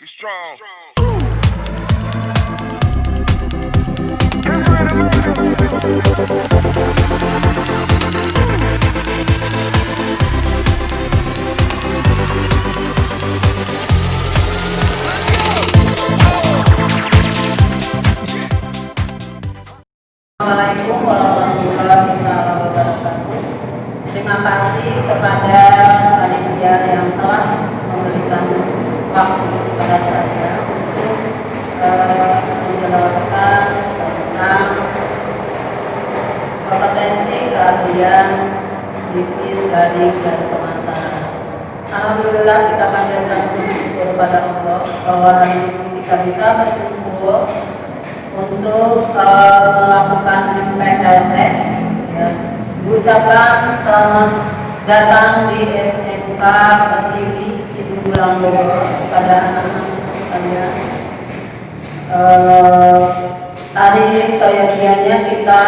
strong. Assalamualaikum warahmatullahi wabarakatuh. Terima kasih kepada panitia yang telah memberikan waktu kepada saya untuk menjelaskan tentang kompetensi keahlian bisnis dari dan pemasaran. Alhamdulillah kita panjatkan puji syukur pada Allah bahwa hari ini kita bisa berkumpul untuk melakukan MPLS. Ya. Ucapan selamat datang di SMK Pertiwi Cibubur Bogor kepada anak-anak sekalian. Hari ini seyogianya kita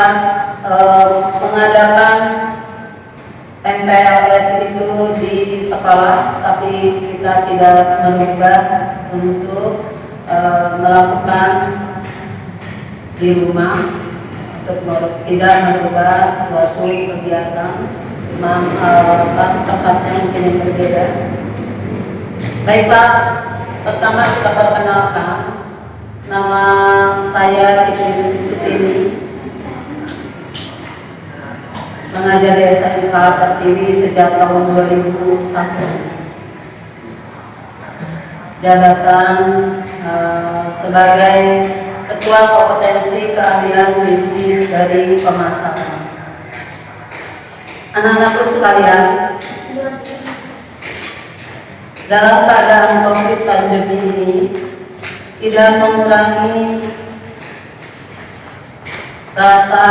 mengadakan MPLS itu di sekolah, tapi kita tidak merubah untuk melakukan di rumah untuk tidak merubah suatu kegiatan, memang tempatnya mungkin yang berbeda. Baiklah, pertama kita perkenalkan, nama saya Ibu Sutini, mengajar di SMK Pertiwi sejak tahun 2001. Jabatan sebagai Ketua Kompetensi Keahlian Bisnis dari Pemasaran. Anak-anakku sekalian, dalam keadaan COVID pandemi ini tidak mengurangi rasa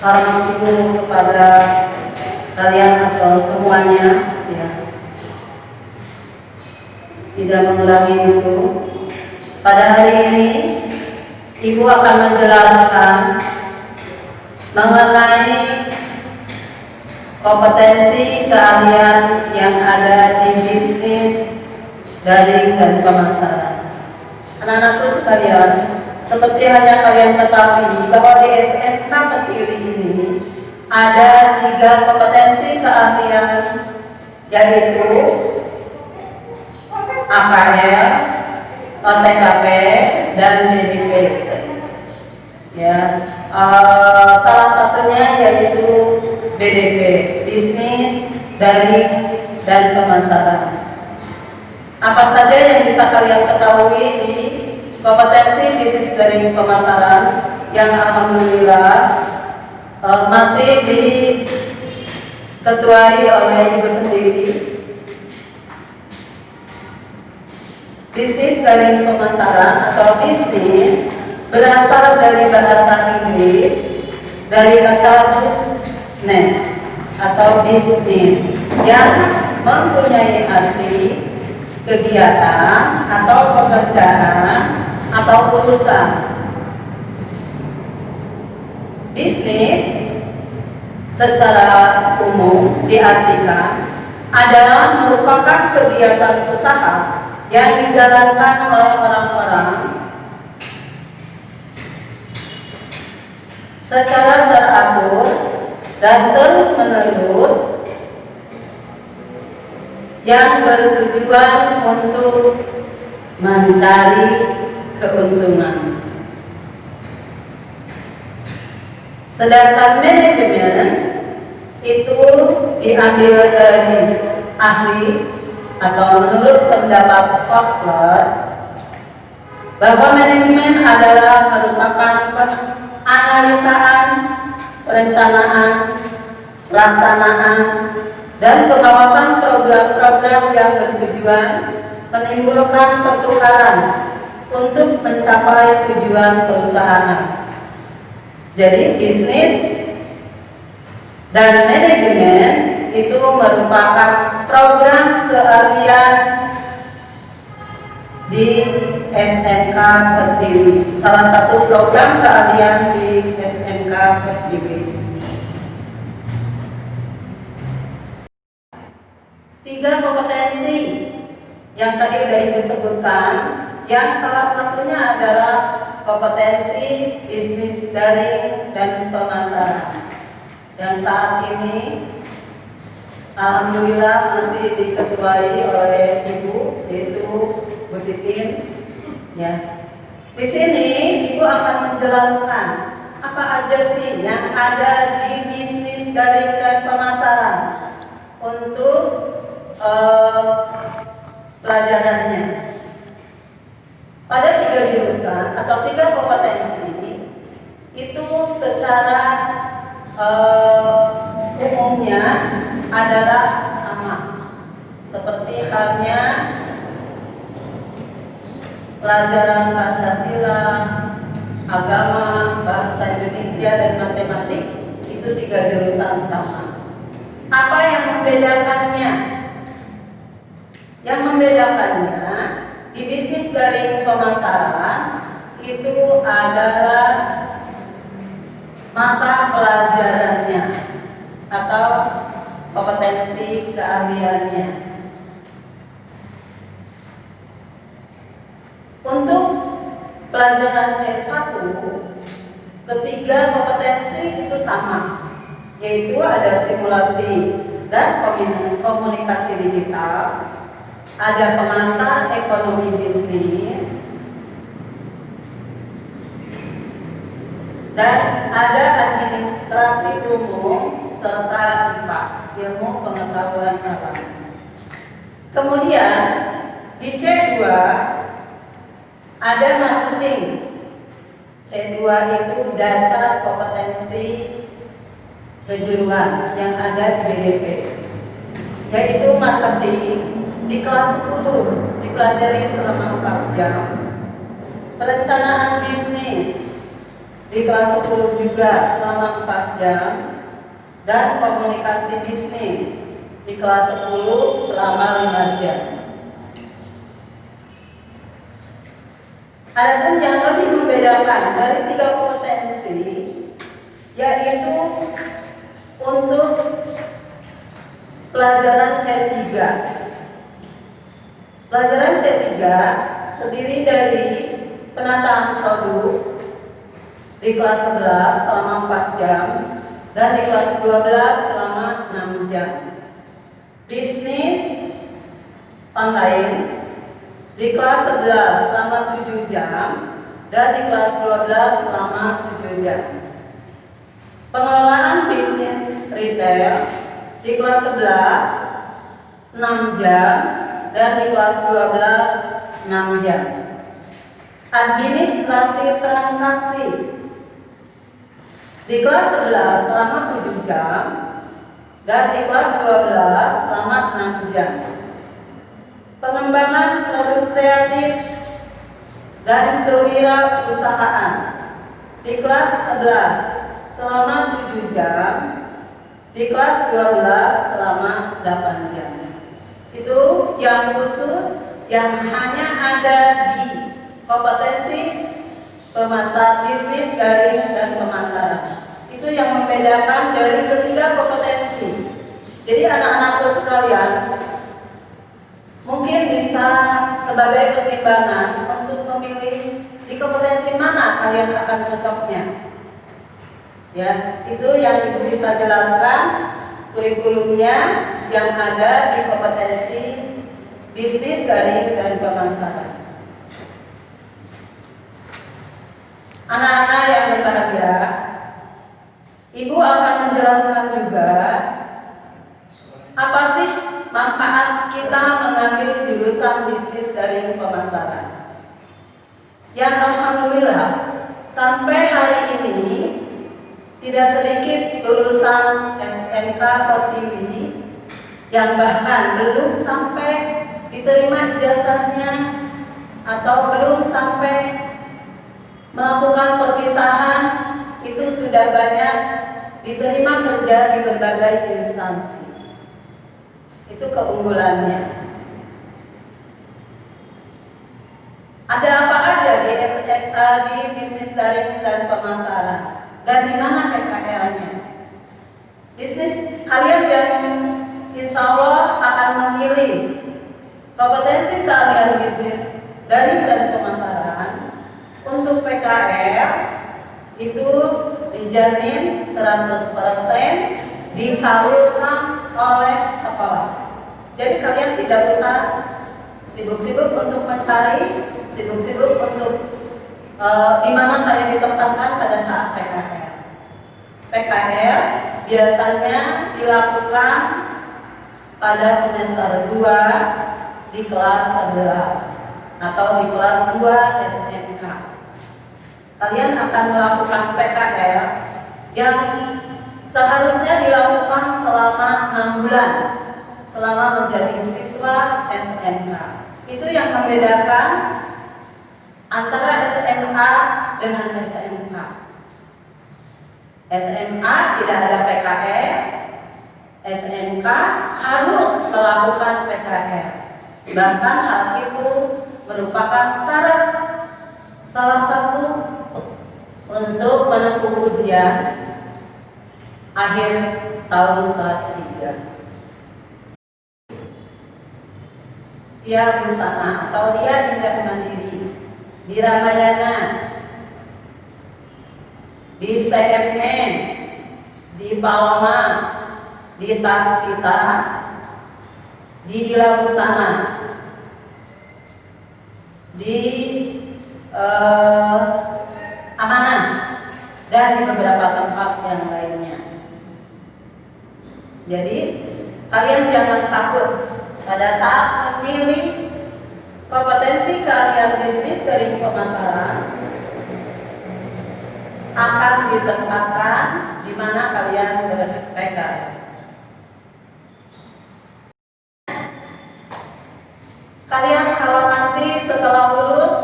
hormatku kepada kalian atau semuanya, ya. Tidak mengurangi itu. Pada hari ini, Ibu akan menjelaskan mengenai kompetensi keahlian yang ada di bisnis daring dan pemasaran. Anak-anakku sekalian, seperti hanya kalian ketahui bahwa di SMK Pertiwi ini ada 3 kompetensi keahlian, yaitu AKL, OTKP, dan BDP. Ya, salah satunya yaitu BDP, bisnis daring dan pemasaran. Apa saja yang bisa kalian ketahui di kompetensi bisnis daring pemasaran yang alhamdulillah masih diketuai oleh Ibu sendiri. Bisnis daring pemasaran atau bisnis berasal dari bahasa Inggris dari kata business atau bisnis yang mempunyai arti kegiatan atau pekerjaan atau urusan. Bisnis secara umum diartikan adalah merupakan kegiatan usaha yang dijalankan oleh orang-orang secara teratur dan terus-menerus yang bertujuan untuk mencari keuntungan. Sedangkan manajemen itu diambil dari ahli atau menurut pendapat Kotler bahwa manajemen adalah merupakan penganalisaan, perencanaan, pelaksanaan, dan pengawasan program-program yang bertujuan menimbulkan pertukaran untuk mencapai tujuan perusahaan. Jadi bisnis dan manajemen itu merupakan program keahlian di SMK Pertiwi. Salah satu program keahlian di SMK Pertiwi. 3 kompetensi yang tadi udah Ibu sebutkan, yang salah satunya adalah kompetensi bisnis daring dan pemasaran. Dan saat ini alhamdulillah masih diketuai oleh Ibu, yaitu Bu Titin. Ya. Di sini Ibu akan menjelaskan apa aja sih yang ada di bisnis daring dan pemasaran untuk pelajarannya. Pada 3 jurusan atau 3 kompetensi itu secara umumnya adalah sama, seperti halnya pelajaran Pancasila, agama, bahasa Indonesia, dan matematik. Itu 3 jurusan sama. Apa yang membedakannya? Yang membedakannya di bisnis daring pemasaran itu adalah mata pelajarannya atau kompetensi keahliannya. Untuk pelajaran C1, ketiga kompetensi itu sama, yaitu ada simulasi dan komunikasi digital, ada pengantar ekonomi bisnis, dan ada administrasi umum serta IPA, ilmu pengetahuan alam. Kemudian di C2 ada marketing. C2 itu dasar kompetensi kejuruan yang ada di BDP, yaitu marketing. Di kelas 10 dipelajari selama 4 jam. Perencanaan bisnis di kelas 10 juga selama 4 jam. Dan komunikasi bisnis di kelas 10 selama 5 jam. Adapun yang lebih membedakan dari 3 kompetensi yaitu untuk pelajaran C3. Pelajaran C3 terdiri dari penataan produk di kelas 11 selama 4 jam dan di kelas 12 selama 6 jam. Bisnis online di kelas 11 selama 7 jam dan di kelas 12 selama 7 jam. Pengelolaan bisnis retail di kelas 11 6 jam dan di kelas 12 6 jam. Administrasi transaksi di kelas 11 selama 7 jam dan di kelas 12 selama 6 jam. Pengembangan produk kreatif dan kewirausahaan di kelas 11 selama 7 jam, di kelas 12 selama 8 jam. Itu yang khusus yang hanya ada di kompetensi bisnis daring dan pemasaran. Itu yang membedakan dari ketiga kompetensi. Jadi anak-anakku sekalian mungkin bisa sebagai pertimbangan untuk memilih di kompetensi mana kalian akan cocoknya. Ya, itu yang Ibu bisa jelaskan kurikulumnya yang ada di kompetensi bisnis daring dan pemasaran. Anak-anak yang berbahagia, Ibu akan menjelaskan juga apa sih manfaat kita mengambil jurusan bisnis daring pemasaran. Yang alhamdulillah sampai hari ini tidak sedikit lulusan SMK Pertiwi yang bahkan belum sampai diterima ijazahnya atau belum sampai melakukan perpisahan itu sudah banyak diterima kerja di berbagai instansi. Itu keunggulannya. Ada apa aja di di bisnis daring dan pemasaran dan di mana PKL-nya? Bisnis kalian yang insya Allah akan memilih Kompetensi keahlian bisnis dari dan pemasaran untuk PKL itu dijamin 100% disalurkan oleh sekolah. Jadi kalian tidak usah sibuk-sibuk untuk mencari, sibuk-sibuk untuk di mana saya ditempatkan pada saat PKL. PKL biasanya dilakukan pada semester 2 di kelas 11 atau di kelas 2 SMK. Kalian akan melakukan PKL yang seharusnya dilakukan selama 6 bulan selama menjadi siswa SMK. Itu yang membedakan antara SMA dengan SMK. SMA tidak ada PKL, SMK harus melakukan PKL. Bahkan hal itu merupakan syarat salah satu untuk menempuh ujian akhir tahun kelas 3. Dia Busana atau dia Indah Mandiri di Ramayana, di CNN, di Paloma, di Taskita, di Dila Busana, di Amanah, dan di beberapa tempat yang lainnya. Jadi kalian jangan takut pada saat memilih kompetensi keahlian bisnis dari pemasaran akan ditempatkan di mana kalian ber-PKL. Kalian kalau nanti setelah lulus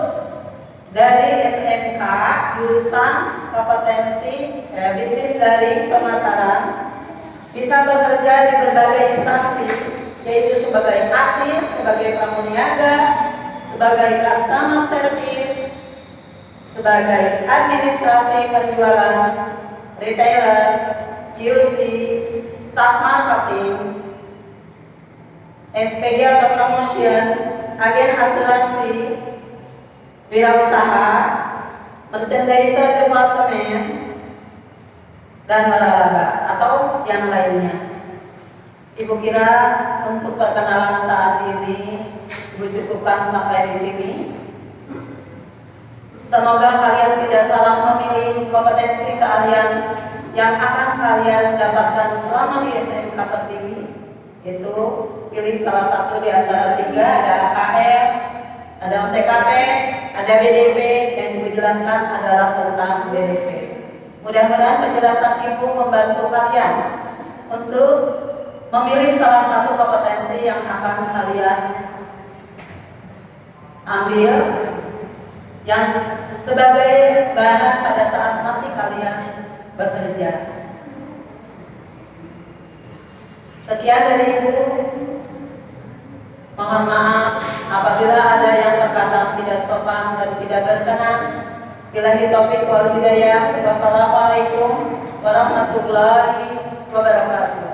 dari SMK jurusan kompetensi bisnis dari pemasaran bisa bekerja di berbagai instansi, yaitu sebagai kasir, sebagai pramuniaga, sebagai customer service, sebagai administrasi penjualan, retailer, QC, staff marketing, SPG atau promotion, agen asuransi, wirausaha, merchandiser departemen, dan waralaba atau yang lainnya. Ibu kira untuk perkenalan saat ini Ibu cukupkan sampai di sini. Semoga kalian tidak salah memilih kompetensi keahlian yang akan kalian dapatkan selama di SMK Pertiwi. Itu pilih salah satu di antara 3, ada AKM, ada UTKP, ada BDP. Yang Ibu jelaskan adalah tentang BDP. Mudah-mudahan penjelasan Ibu membantu kalian untuk memilih salah satu kompetensi yang akan kalian ambil yang sebagai bahan pada saat nanti kalian bekerja. Sekian dari Ibu. Mohon maaf apabila ada yang berkata tidak sopan dan tidak berkenan. Billahi taufiq wal hidayah. Wassalamualaikum warahmatullahi wabarakatuh.